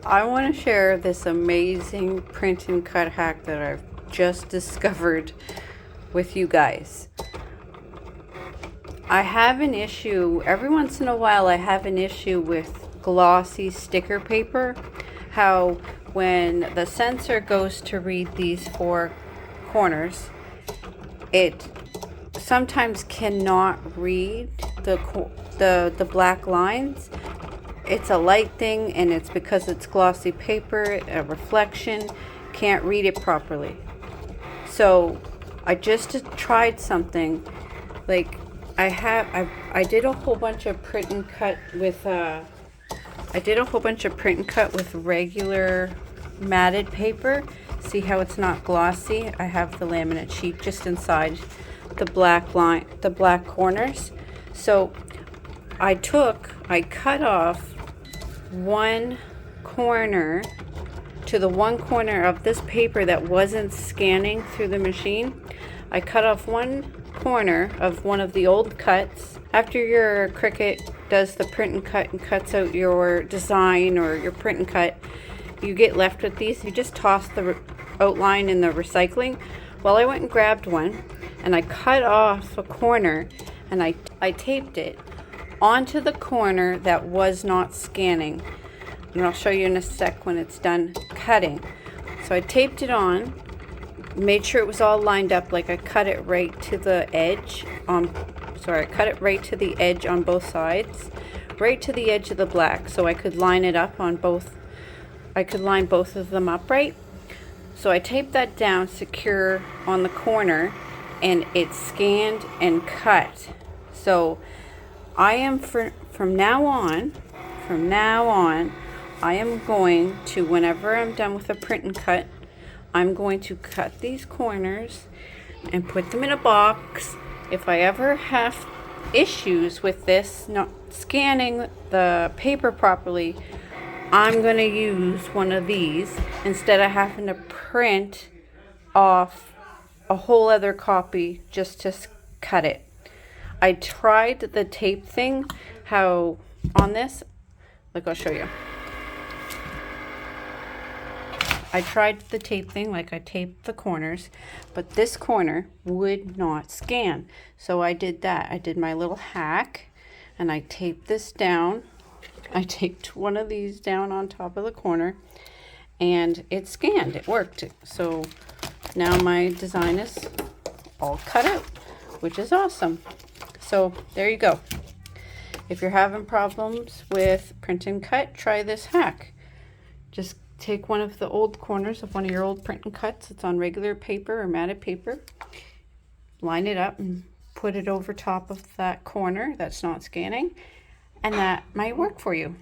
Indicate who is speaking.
Speaker 1: I want to share this amazing print and cut hack that I've just discovered with you guys. I have an issue, every once in a while I have an issue with glossy sticker paper. How when the sensor goes to read these four corners, it sometimes cannot read the black lines. It's a light thing, and it's because it's glossy paper, a reflection, can't read it properly. So I just tried something like I did a whole bunch of print and cut with regular matted paper. See how it's not glossy? I have the laminate sheet just inside the black corners. So I cut off one corner to the one corner of this paper that wasn't scanning through the machine. I cut off one corner of one of the old cuts. After your Cricut does the print and cut and cuts out your design or your print and cut, you get left with these. You just toss the outline in the recycling. Well, I went and grabbed one and I cut off a corner and I taped it onto the corner that was not scanning, and I'll show you in a sec when it's done cutting. So I taped it on, made sure it was all lined up, like I cut it right to the edge I cut it right to the edge on both sides, right to the edge of the black, so I could line it up on both. I could line both of them up right. So I taped that down secure on the corner, and it scanned and cut. So I am from now on, I am going to, whenever I'm done with a print and cut, I'm going to cut these corners and put them in a box. If I ever have issues with this not scanning the paper properly, I'm going to use one of these instead of having to print off a whole other copy just to cut it. I tried the tape thing, how on this, like I'll show you. I tried the tape thing, like I taped the corners, but this corner would not scan. So I did that. I did my little hack and I taped this down. I taped one of these down on top of the corner and it scanned. It worked. So now my design is all cut out, which is awesome. So there you go. If you're having problems with print and cut, try this hack. Just take one of the old corners of one of your old print and cuts. It's on regular paper or matted paper. Line it up and put it over top of that corner that's not scanning, and that might work for you.